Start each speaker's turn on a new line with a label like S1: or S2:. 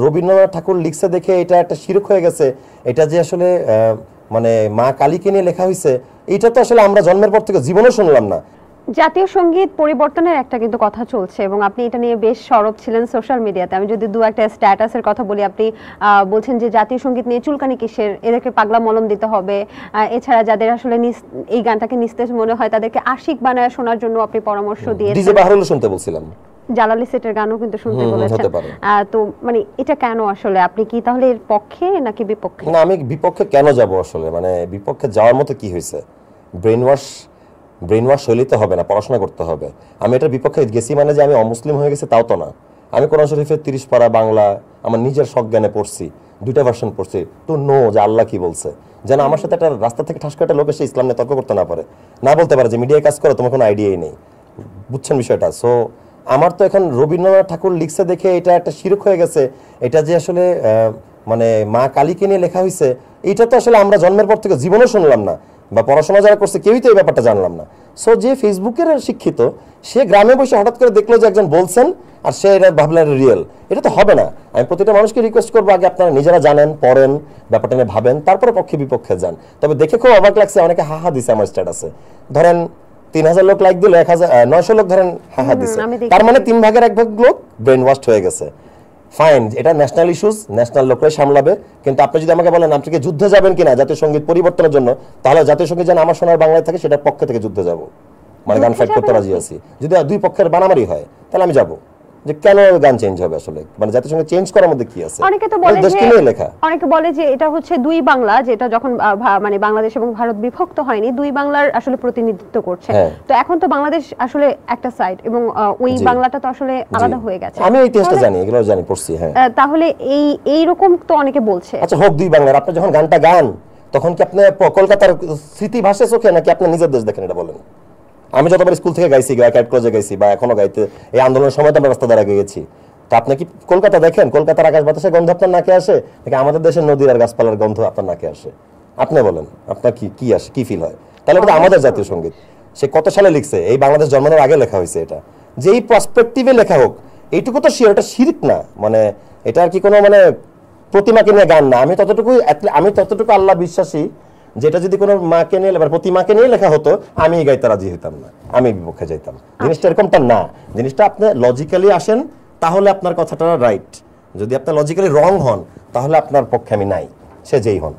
S1: রবীন্দ্রনাথ ঠাকুর লিখছে দেখে এটা একটা শিরক হয়ে গেছে, এটা যে আসলে মানে মা কালীকে নিয়ে লেখা হয়েছে, এটা তো আসলে আমরা জন্মের পর থেকে জীবনে শুনলাম না।
S2: জাতীয় সঙ্গীত পরিবর্তনের একটা কিন্তু কথা চলছে এবং আপনি এটা নিয়ে বেশ সরব ছিলেন সোশ্যাল মিডিয়াতে। আমি যদি দু একটা স্ট্যাটাসের কথা বলি, আপনি বলছেন যে জাতীয় সঙ্গীত নিয়ে চুলকানি কিসের, এদেরকে পাগলা মলম দিতে হবে। এছাড়া যাদের আসলে এই গানটাকে নিস্তেজ মনে হয় তাদেরকে আশিক বানায় শোনার জন্য আপনি পরামর্শ দিয়েছেন।
S1: ডিজে বাহরুল শুনতে বলছিলাম,
S2: জালালি সেটের গানও কিন্তু শুনতে বলেছেন। তো মানে এটা কেন আসলে, আপনি কি তাহলে এর পক্ষে নাকি বিপক্ষে?
S1: না, আমি বিপক্ষে কেন যাব আসলে, মানে বিপক্ষে যাওয়ার মতো কি হয়েছে? ব্রেন ওয়াশ হইলেই হবে না, পড়াশোনা করতে হবে। আমি এটার বিপক্ষে গেছি মানে যে আমি অমুসলিম হয়ে গেছি তাও তো না। আমি কোরআন শরীফের 30 পারা বাংলা আমার নিজের সজ্ঞানে পড়ছি, 2টা ভার্সন পড়ছি, তো নো যে আল্লাহ কি বলছে, যেন আমার সাথে একটা রাস্তা থেকে ঠাস করে লোক এসে ইসলাম নিয়ে তর্ক করতে না পারে, না বলতে পারে যে মিডিয়ায় কাজ করো, তোমার কোনো আইডিয়াই নেই। বুঝছেন বিষয়টা? সো আমার তো এখন রবীন্দ্রনাথ ঠাকুর লিখছে দেখে এটা একটা শিরক হয়ে গেছে, এটা যে আসলে মানে মা কালীকে নিয়ে লেখা হয়েছে, এটা তো আসলে আমরা জন্মের পর থেকে জীবনে শুনলাম না, বা পড়াশোনা যারা করছে কেউই তো এই ব্যাপারটা জানলাম না। সো যে ফেসবুকের শিক্ষিত, সে গ্রামে বসে হঠাৎ করে দেখলো যে একজন বলছেন আর সে এটা ভাবলেন রিয়েল, এটা তো হবে না। আমি প্রতিটা মানুষকে রিকোয়েস্ট করবো, আগে আপনারা নিজেরা জানেন, পড়েন, ব্যাপারটা নিয়ে ভাবেন, তারপরে পক্ষে বিপক্ষে যান। তবে দেখে খুব অবাক লাগছে, অনেকে হাহা দিছে আমার স্ট্যাটাসে। ধরেন 3000 লোক লাইক দিল, 900 লোক ধরেন হাহা দিছে, তার মানে 3 ভাগের 1 ভাগ লোক ব্রেন ওয়াশড হয়ে গেছে। ফাইন, এটা ন্যাশনাল ইস্যুস, ন্যাশনাল লোকরাই সামলাবে। কিন্তু আপনি যদি আমাকে বলেন আপনি কি যুদ্ধে যাবেন কিনা জাতীয় সঙ্গীত পরিবর্তনের জন্য, তাহলে জাতীয় সঙ্গীত যেন আমার সোনার বাংলায় থাকে, সেটার পক্ষে থেকে যুদ্ধে যাব, মানে গান ফাইট করতে রাজি আছি। যদি দুই পক্ষের বানামারি হয় তাহলে আমি যাব। যে কেন গান চেঞ্জ হবে আসলে, মানে জাতীয় সঙ্গীত চেঞ্জ করার মধ্যে কি আছে?
S2: অনেকে বলে যে এটা হচ্ছে দুই বাংলা, যেটা যখন মানে বাংলাদেশ এবং ভারত বিভক্ত হয়নি, দুই বাংলার আসলে প্রতিনিধিত্ব করছে। তো এখন তো বাংলাদেশ আসলে একটা সাইড এবং ওই বাংলাটা তো আসলে আলাদা হয়ে গেছে।
S1: আমি ইতিহাসটা জানি, এগুলো জানি, পড়ছি। হ্যাঁ,
S2: তাহলে এই রকম তো অনেকে বলছে।
S1: আচ্ছা হোক দুই বাংলার, আপনি যখন গানটা গান তখন কি আপনি কলকাতার স্মৃতি ভাষা চোখে নাকি আপনি নিজের দেশ দেখেন, এটা বলেন। আমি যতবার স্কুল থেকে গাইছি, ক্যাট ক্লোজে গাইছি, বা এখনো গাইতে, এই আন্দোলনের সময় তো আমরা রাস্তা দ্বারা গেছি, তো আপনি কি কলকাতা দেখেন? কলকাতার আকাশ বাতাসের গন্ধ আপনার নাকে আসে নাকি আমাদের দেশের নদীর আর গাছপালার গন্ধ আপনার নাকে আসে? আপনি বলেন, আপনার কি আসে, কি ফিল হয়? তাহলে এটা আমাদের জাতীয় সঙ্গীত। সে কত সালে লিখছে? এই বাংলাদেশ জন্মানোর আগে লেখা হয়েছে। এটা যে এই পার্সপেক্টিভে লেখা হোক, এইটুকু তো শিওর, এটা শিরক না। মানে এটা আর কি কোনো মানে প্রতিমাকে নিয়ে গান না। আমি ততটুকু আল্লাহ বিশ্বাসী, যেটা যদি কোনো মাকে নিয়ে বা প্রতিমাকে নিয়ে লেখা হতো, আমি গাইতে রাজি হইতাম না, আমি বিপক্ষে যাইতাম। জিনিসটা এরকমটা না। জিনিসটা আপনি লজিক্যালি আসেন, তাহলে আপনার কথাটা রাইট। যদি আপনি লজিক্যালি রং হন, তাহলে আপনার পক্ষে আমি নাই, সে যেই হন।